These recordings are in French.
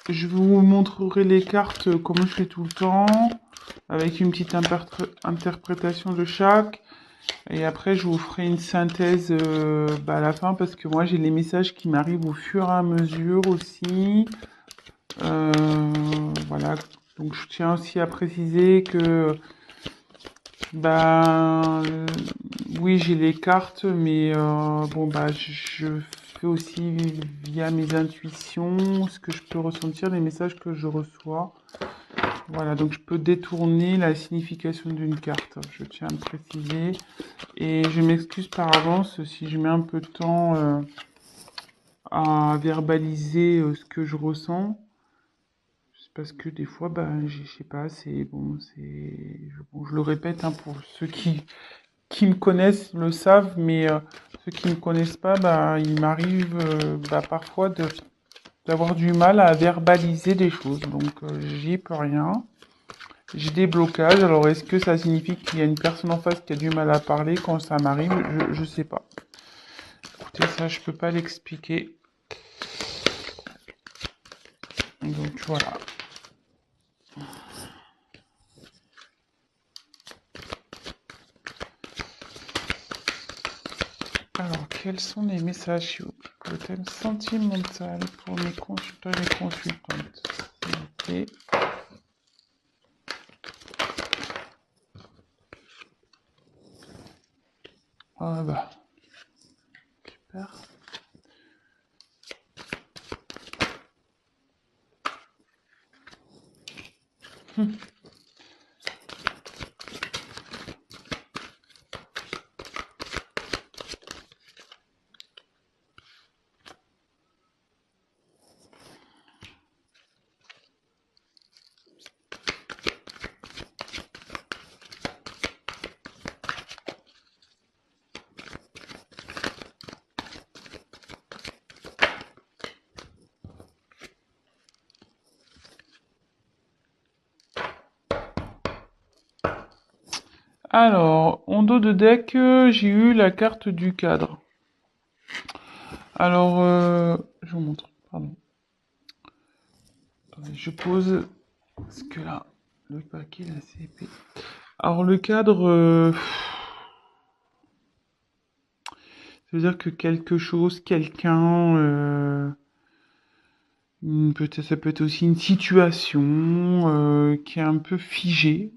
Je vous montrerai les cartes comme je fais tout le temps, avec une petite interprétation de chaque. Et après, je vous ferai une synthèse à la fin, parce que moi, j'ai les messages qui m'arrivent au fur et à mesure aussi. Euh, voilà. Donc, je tiens aussi à préciser que, ben, oui, j'ai les cartes, mais bon, je fais aussi via mes intuitions ce que je peux ressentir, les messages que je reçois. Voilà, donc je peux détourner la signification d'une carte, je tiens à le préciser. Et je m'excuse par avance si je mets un peu de temps à verbaliser ce que je ressens. C'est parce que des fois, je sais pas, c'est bon, bon, je le répète, hein, pour ceux qui me connaissent le savent, mais ceux qui ne me connaissent pas, il m'arrive parfois d'avoir du mal à verbaliser des choses. Donc j'y peux rien. J'ai des blocages. Alors est-ce que ça signifie qu'il y a une personne en face qui a du mal à parler quand ça m'arrive? Je sais pas. Écoutez, ça, je peux pas l'expliquer. Donc voilà. Alors, quels sont les messages pour le thème sentimental pour mes consultants et mes consultantes? Ok. Ah bah, super. Alors, en dos de deck, j'ai eu la carte du cadre. Alors, je vous montre, pardon. Attendez, je pose, parce que là, le paquet, là, c'est épais. Alors, le cadre, ça veut dire que quelque chose, quelqu'un, peut-être, ça peut être aussi une situation qui est un peu figée.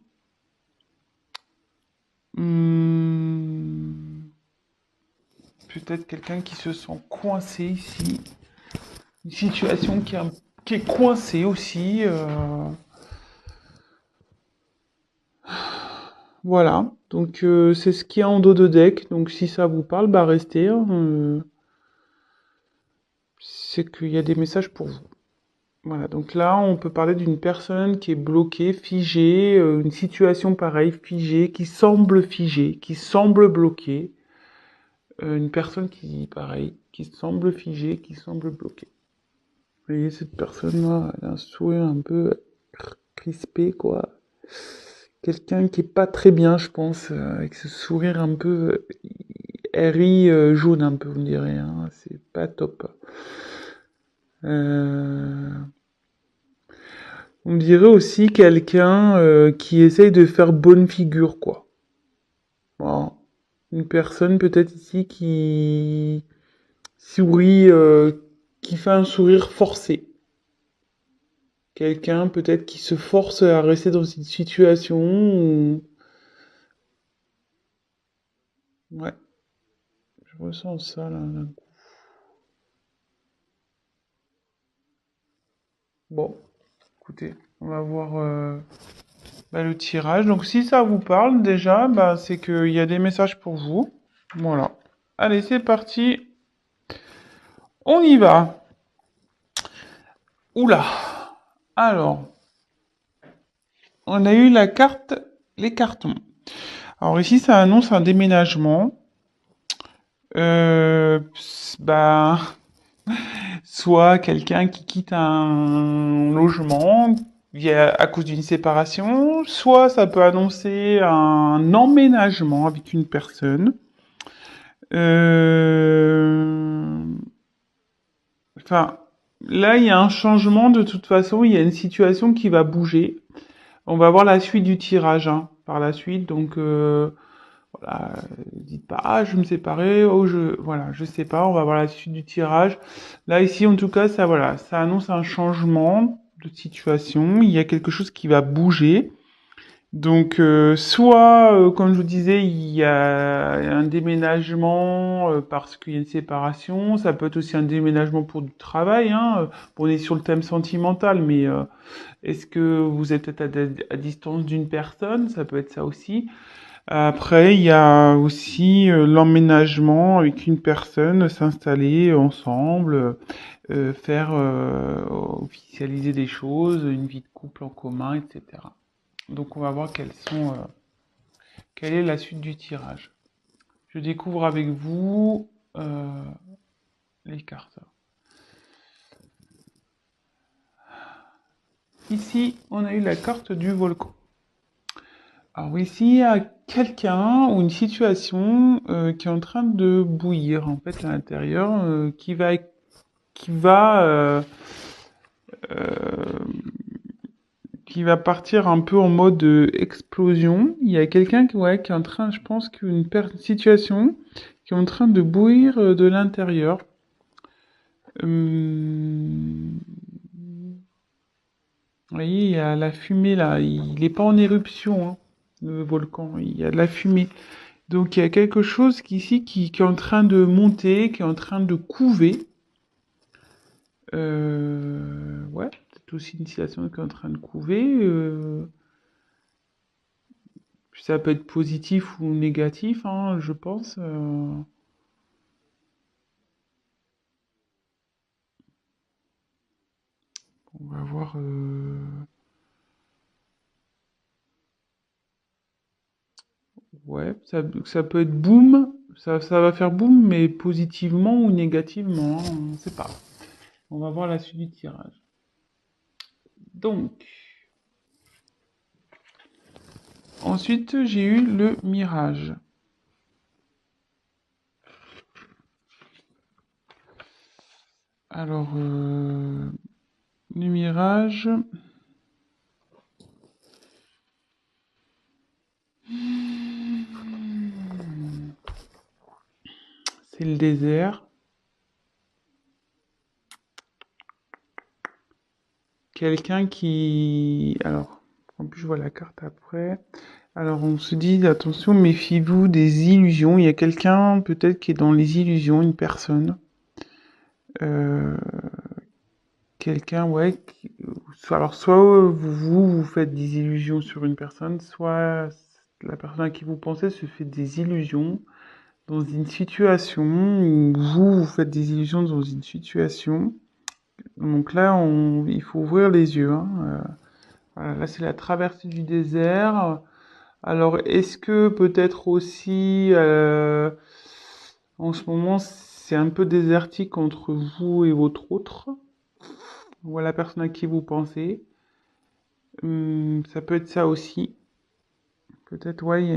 Hum, peut-être quelqu'un qui se sent coincé ici. Une situation qui est coincée aussi. Voilà. Donc c'est ce qu'il y a en dos de deck. Donc si ça vous parle, restez, hein. C'est qu'il y a des messages pour vous. Voilà, donc là, on peut parler d'une personne qui est bloquée, figée, une situation pareille, figée, qui semble bloquée. Une personne qui, pareil, qui semble figée, qui semble bloquée. Vous voyez, cette personne-là, elle a un sourire un peu crispé, quoi. Quelqu'un qui est pas très bien, je pense, avec ce sourire un peu aigri, jaune un peu, vous me direz, hein. C'est pas top. Euh, On me dirait aussi quelqu'un qui essaye de faire bonne figure, quoi. Voilà. Une personne peut-être ici qui sourit, qui fait un sourire forcé. Quelqu'un peut-être qui se force à rester dans une situation où... Ouais, je ressens ça là. Bon, écoutez, on va voir le tirage. Donc si ça vous parle déjà, c'est qu'il y a des messages pour vous. Voilà. Allez, c'est parti. On y va. Oula. Alors, on a eu la carte, les cartons. Alors ici, ça annonce un déménagement. Euh, bah, soit quelqu'un qui quitte un logement à cause d'une séparation, soit ça peut annoncer un emménagement avec une personne. Euh, Enfin, Là, il y a un changement de toute façon, il y a une situation qui va bouger. On va voir la suite du tirage hein, par la suite, donc voilà, dites pas ah je vais me séparer, oh je voilà, je sais pas, on va voir la suite du tirage. Là ici en tout cas ça voilà, ça annonce un changement de situation, il y a quelque chose qui va bouger. Donc, soit, comme je vous disais, il y a un déménagement parce qu'il y a une séparation. Ça peut être aussi un déménagement pour du travail. Hein. Bon, on est sur le thème sentimental, mais est-ce que vous êtes à distance d'une personne? Ça peut être ça aussi. Après, il y a aussi l'emménagement avec une personne, s'installer ensemble, faire officialiser des choses, une vie de couple en commun, etc. Donc, on va voir quelle est la suite du tirage. Je découvre avec vous les cartes. Ici, on a eu la carte du volcan. Alors ici, il y a quelqu'un ou une situation qui est en train de bouillir en fait à l'intérieur, qui va euh, qui va partir un peu en mode explosion. Il y a quelqu'un qui est en train, je pense qu'une situation qui est en train de bouillir de l'intérieur. Vous voyez, il y a la fumée là. Il n'est pas en éruption, hein, le volcan. Il y a de la fumée. Donc il y a quelque chose ici qui est en train de monter, qui est en train de couver. Ouais, c'est aussi une situation qui est en train de couver. Ça peut être positif ou négatif, hein, je pense. On va voir. Ouais, ça peut être boum. Ça va faire boum, mais positivement ou négativement, hein, on ne sait pas. On va voir la suite du tirage. Donc, ensuite, j'ai eu le mirage. Alors, le mirage, c'est le désert. Quelqu'un qui... Alors, en plus, je vois la carte après. Alors, on se dit, attention, méfiez-vous des illusions. Il y a quelqu'un, peut-être, qui est dans les illusions, une personne. Euh, quelqu'un, ouais. Alors, soit vous faites des illusions sur une personne, soit la personne à qui vous pensez se fait des illusions dans une situation, ou vous faites des illusions dans une situation. Donc là, il faut ouvrir les yeux. Hein. Voilà, là, c'est la traversée du désert. Alors, est-ce que peut-être aussi, en ce moment, c'est un peu désertique entre vous et votre autre, ou la personne à qui vous pensez? Ça peut être ça aussi. Peut-être, ouais, il y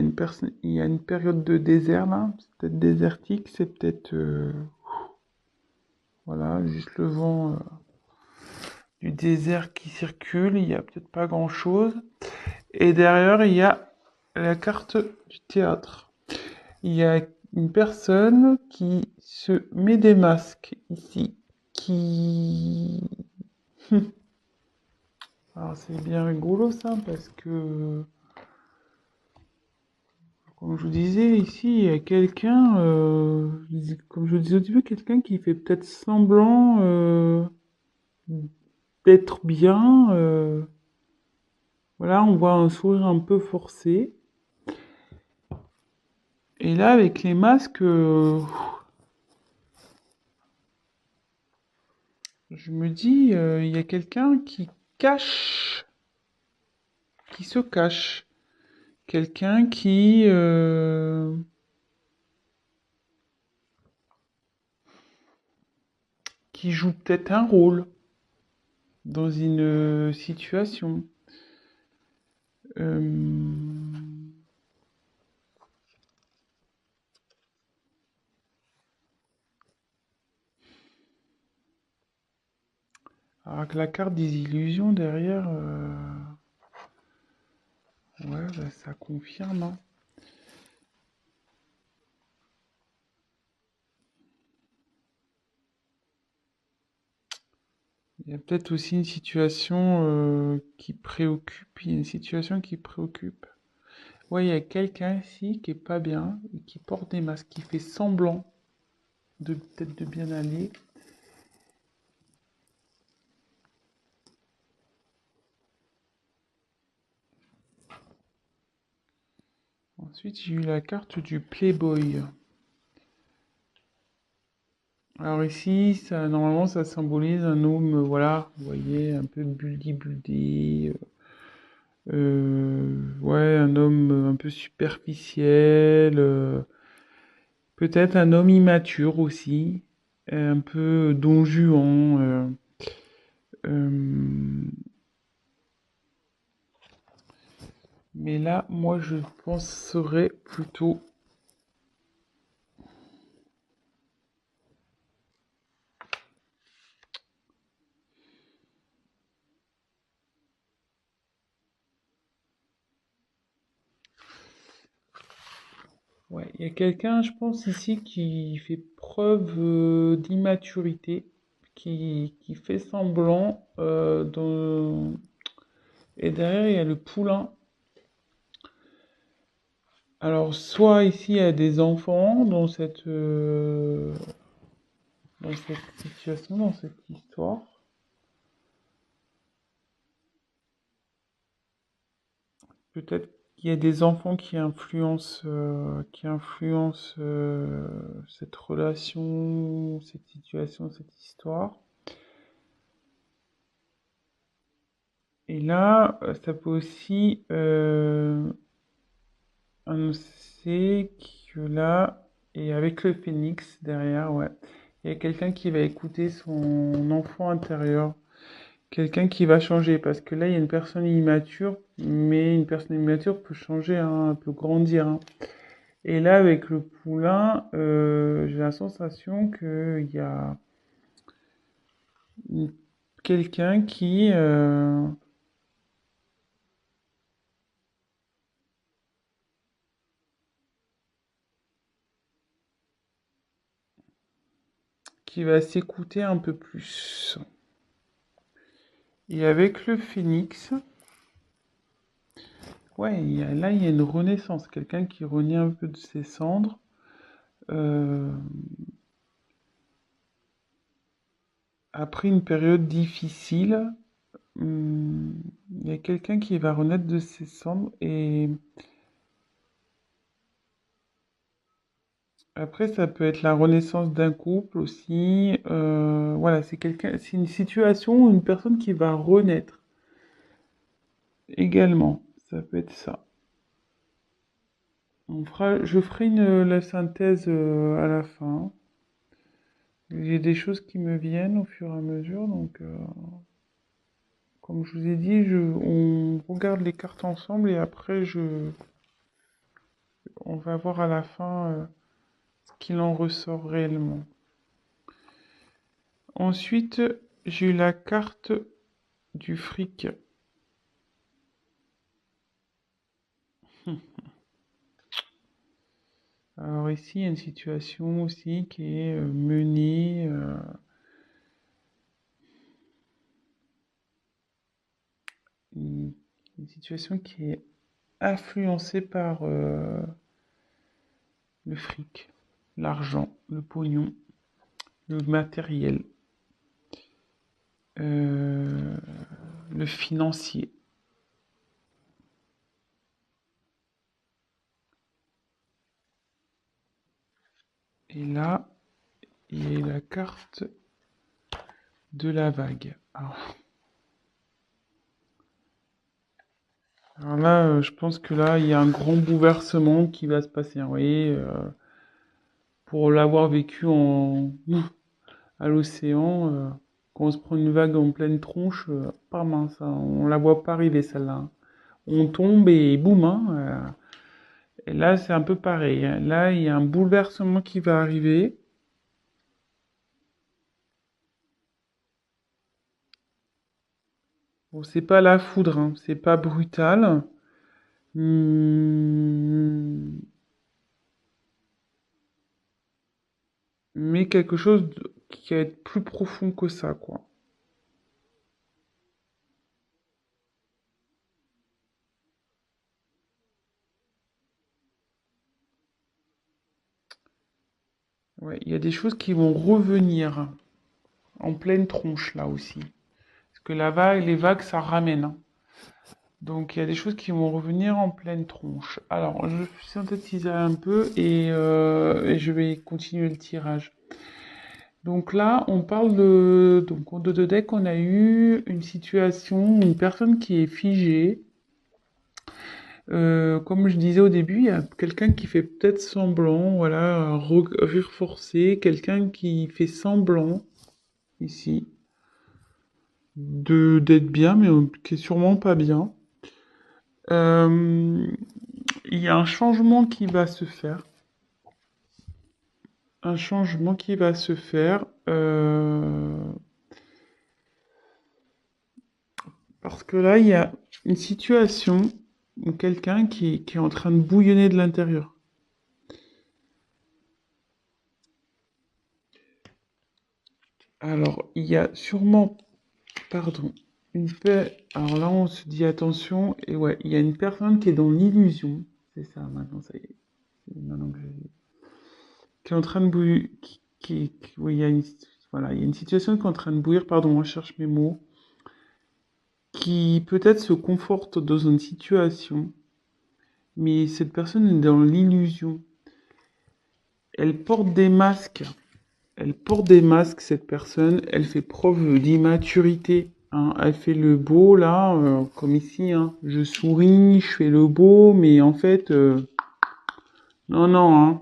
a une période de désert là. C'est peut-être désertique, c'est peut-être, voilà, juste le vent du désert qui circule. Il y a peut-être pas grand-chose. Et derrière, il y a la carte du théâtre. Il y a une personne qui se met des masques ici, qui... Alors c'est bien rigolo ça, parce que, comme je vous disais, ici, il y a quelqu'un, comme je vous disais au début, quelqu'un qui fait peut-être semblant d'être bien. Voilà, on voit un sourire un peu forcé. Et là, avec les masques, je me dis, il y a quelqu'un cache, qui se cache. Quelqu'un qui joue peut-être un rôle dans une situation. Euh, Alors que la carte des illusions derrière, ouais, bah, ça confirme, hein. Il y a peut-être aussi une situation qui préoccupe. Il y a une situation qui préoccupe. Ouais, il y a quelqu'un ici qui est pas bien, et qui porte des masques, qui fait semblant de peut-être de bien aller. Ensuite, j'ai eu la carte du Playboy. Alors ici, ça, normalement, ça symbolise un homme, voilà, vous voyez, un peu buldy, ouais, un homme un peu superficiel, peut-être un homme immature aussi, un peu don Juan. Euh, mais là, moi, je penserais plutôt. Ouais, il y a quelqu'un, je pense, ici qui fait preuve d'immaturité, qui fait semblant. Et derrière, il y a le poulain. Alors, soit ici, il y a des enfants dans cette situation, dans cette histoire. Peut-être qu'il y a des enfants qui influencent cette relation, cette situation, cette histoire. Et là, ça peut aussi annoncer que là, et avec le phénix derrière, ouais, il y a quelqu'un qui va écouter son enfant intérieur. Quelqu'un qui va changer, parce que là, il y a une personne immature, mais une personne immature peut changer, hein, peut grandir, hein. Et là, avec le poulain, j'ai la sensation qu'il y a une- quelqu'un qui va s'écouter un peu plus. Et avec le phénix, ouais, là, il y a une renaissance, quelqu'un qui renaît un peu de ses cendres. euh, Après une période difficile, hum, il y a quelqu'un qui va renaître de ses cendres et après ça peut être la renaissance d'un couple aussi. Voilà, c'est une situation où une personne qui va renaître également. Ça peut être ça. Je ferai la synthèse à la fin. J'ai des choses qui me viennent au fur et à mesure, donc comme je vous ai dit, on regarde les cartes ensemble et après on va voir à la fin ce qu'il en ressort réellement. Ensuite, j'ai eu la carte du fric. Alors ici, il y a une situation aussi qui est menée, une, une situation qui est influencée par le fric, l'argent, le pognon, le matériel, euh, le financier. Et là, il y a la carte de la vague. Alors là, je pense que là, il y a un grand bouleversement qui va se passer, hein. Vous voyez, pour l'avoir vécu à l'océan, quand on se prend une vague en pleine tronche, pas mince, hein, on la voit pas arriver celle-là, hein. On tombe et boum, hein, et là, c'est un peu pareil, hein. Là, il y a un bouleversement qui va arriver. Bon, c'est pas la foudre, hein, c'est pas brutal. Hmm, mais quelque chose qui va être plus profond que ça, quoi. Ouais, il y a des choses qui vont revenir en pleine tronche là aussi. Parce que la vague, les vagues, ça ramène, hein. Donc il y a des choses qui vont revenir en pleine tronche. Alors, je vais synthétiser un peu et je vais continuer le tirage. Donc là, on parle de... Donc en 2 deck, on a eu une situation, une personne qui est figée. Comme je disais au début, il y a quelqu'un qui fait peut-être semblant, voilà, un rire forcé, quelqu'un qui fait semblant, ici, de d'être bien, mais qui est sûrement pas bien. Euh, il y a un changement qui va se faire. Un changement qui va se faire. Parce que là, il y a une situation où quelqu'un qui est en train de bouillonner de l'intérieur. Alors, il y a sûrement, pardon, une paix. Alors là, on se dit attention, et ouais, il y a une personne qui est dans l'illusion. C'est ça, maintenant, ça y est. Maintenant que qui est en train de bouillir. Oui, il y a une, voilà, il y a une situation qui est en train de bouillir, pardon, moi je cherche mes mots, qui peut-être se conforte dans une situation, mais cette personne est dans l'illusion. Elle porte des masques. Elle porte des masques, cette personne. Elle fait preuve d'immaturité, hein. Elle fait le beau, là, comme ici, hein. Je souris, je fais le beau, mais en fait, non, non, hein.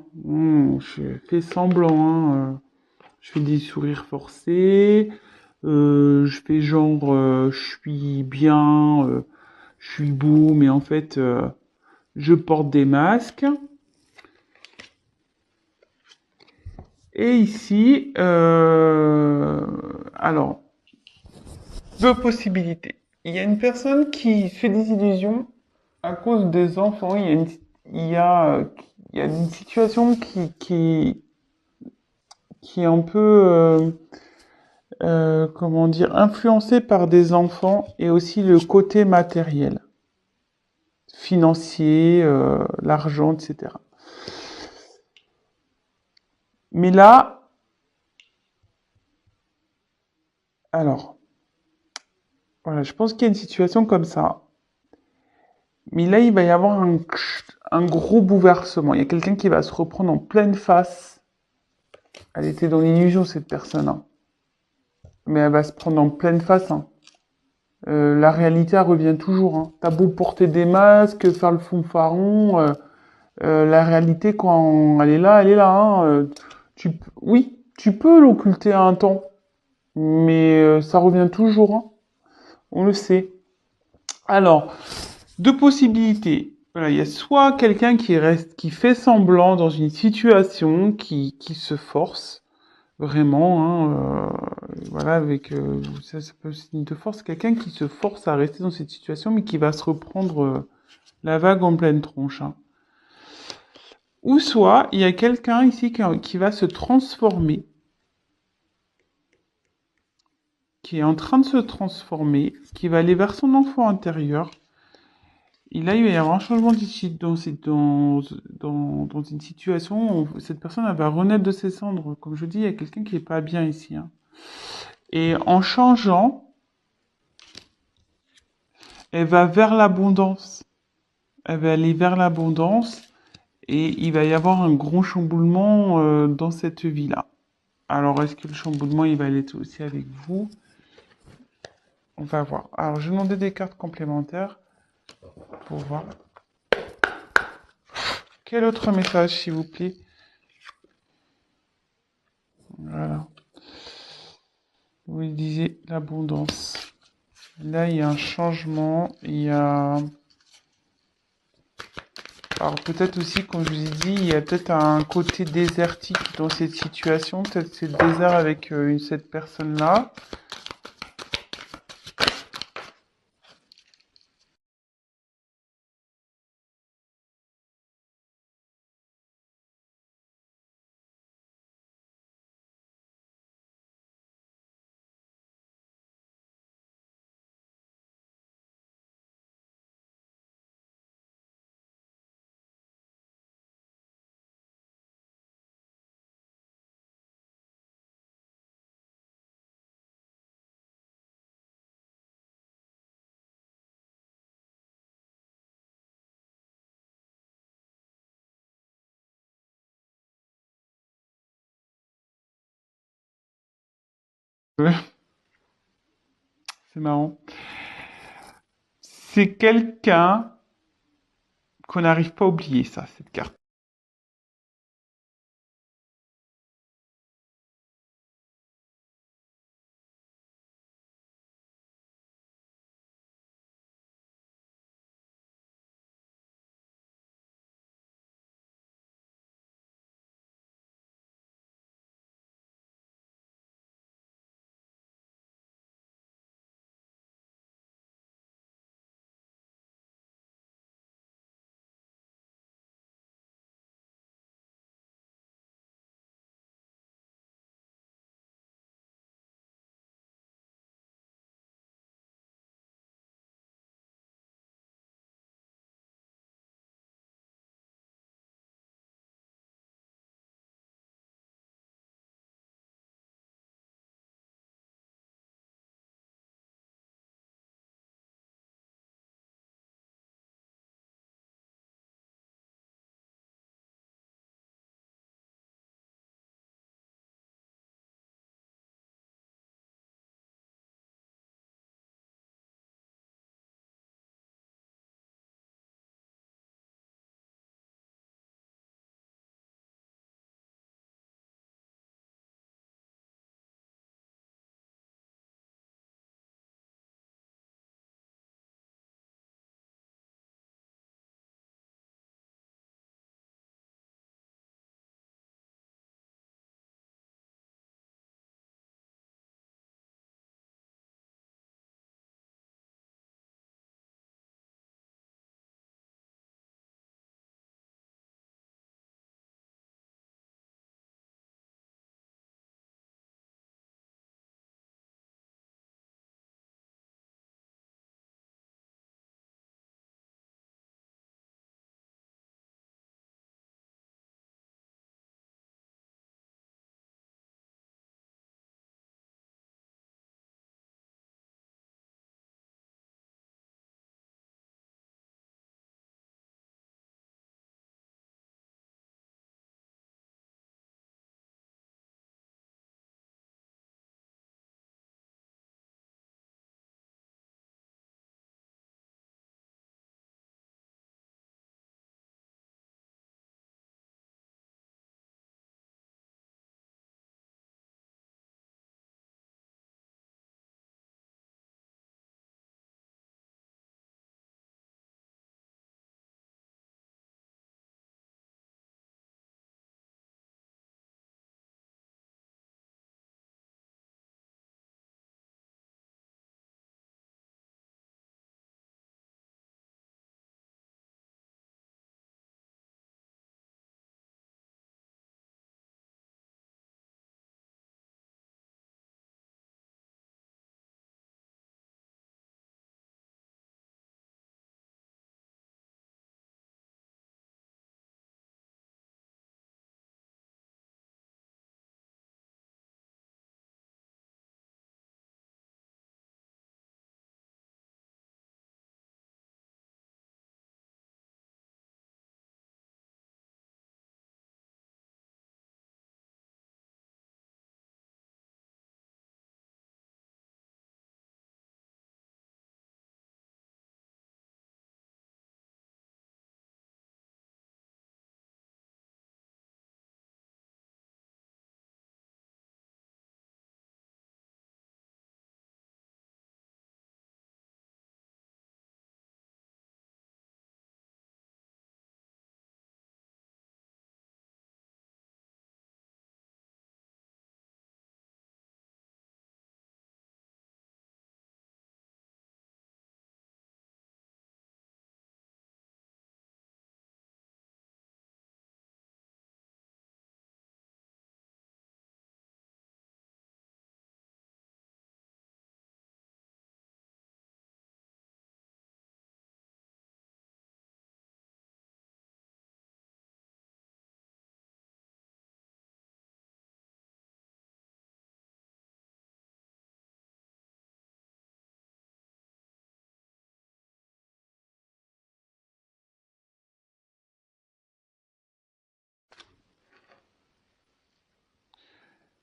Je fais semblant, hein. Je fais des sourires forcés. Je fais genre, je suis bien, je suis beau, mais en fait, je porte des masques. Et ici, alors, 2 possibilités. Il y a une personne qui fait des illusions à cause des enfants. Il y a, il y a une situation qui est un peu, comment dire, influencée par des enfants et aussi le côté matériel, financier, l'argent, etc. Mais là, alors, voilà, je pense qu'il y a une situation comme ça. Mais là, il va y avoir un gros bouleversement. Il y a quelqu'un qui va se reprendre en pleine face. Elle était dans l'illusion, cette personne, hein. Mais elle va se prendre en pleine face, hein. La réalité, elle revient toujours, hein. T'as beau porter des masques, faire le fanfaron, la réalité, quand elle est là, hein. Oui, tu peux l'occulter à un temps, mais ça revient toujours, hein. On le sait. Alors, 2 possibilités. Voilà, il y a soit quelqu'un qui reste, qui fait semblant dans une situation, qui se force vraiment, hein, voilà, avec ça peut être signe de force, quelqu'un qui se force à rester dans cette situation, mais qui va se reprendre la vague en pleine tronche, hein. Ou soit il y a quelqu'un ici qui va se transformer, qui est en train de se transformer, qui va aller vers son enfant intérieur. Et là, il va y avoir un changement dans une situation où cette personne elle va renaître de ses cendres. Comme je dis, il y a quelqu'un qui est pas bien ici, hein. Et en changeant, elle va vers l'abondance. Elle va aller vers l'abondance et il va y avoir un gros chamboulement dans cette vie-là. Alors, est-ce que le chamboulement, il va aller aussi avec vous? On va voir. Alors, je vais demander des cartes complémentaires pour voir. Quel autre message, s'il vous plaît? Voilà. Vous disiez l'abondance. Là, il y a un changement. Il y a... Alors, peut-être aussi, comme je vous ai dit, il y a peut-être un côté désertique dans cette situation. Peut-être c'est le désert avec cette personne-là. Ouais, c'est marrant. C'est quelqu'un qu'on n'arrive pas à oublier, ça, cette carte.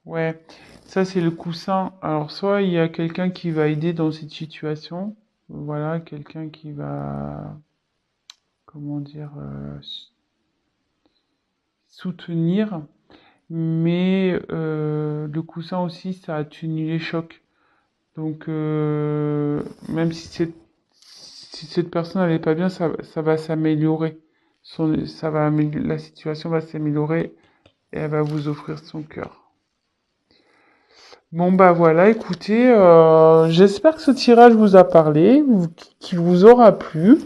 Ouais, Ça, c'est le coussin. Alors, soit il y a quelqu'un qui va aider dans cette situation. Voilà, quelqu'un qui va, comment dire, soutenir. Mais le coussin aussi, ça atténue les chocs. Donc, même si cette personne n'allait pas bien, ça va s'améliorer. La situation va s'améliorer et elle va vous offrir son cœur. Bon, bah voilà, écoutez, j'espère que ce tirage vous a parlé, qu'il vous aura plu.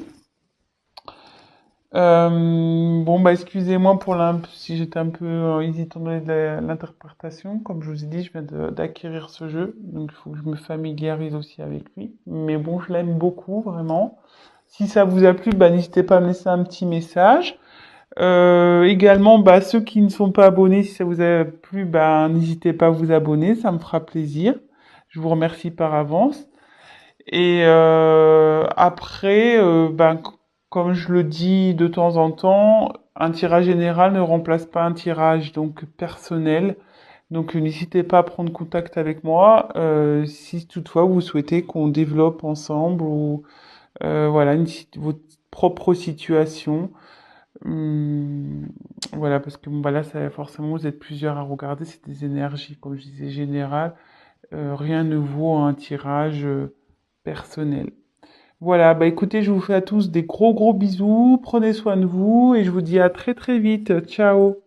Bon, bah excusez-moi pour si j'étais un peu hésitant dans l'interprétation. Comme je vous ai dit, je viens d'acquérir ce jeu, donc il faut que je me familiarise aussi avec lui. Mais bon, je l'aime beaucoup, vraiment. Si ça vous a plu, bah n'hésitez pas à me laisser un petit message. Également, bah ceux qui ne sont pas abonnés, si ça vous a plu, bah n'hésitez pas à vous abonner, ça me fera plaisir. Je vous remercie par avance. Et après, comme je le dis de temps en temps, un tirage général ne remplace pas un tirage donc personnel. Donc n'hésitez pas à prendre contact avec moi si toutefois vous souhaitez qu'on développe ensemble ou voilà votre propre situation. Hum, voilà, parce que bon, bah là, forcément, vous êtes plusieurs à regarder, c'est des énergies, comme je disais, générales. Rien ne vaut un tirage personnel. Voilà, bah écoutez, je vous fais à tous des gros bisous, prenez soin de vous et je vous dis à très vite. Ciao!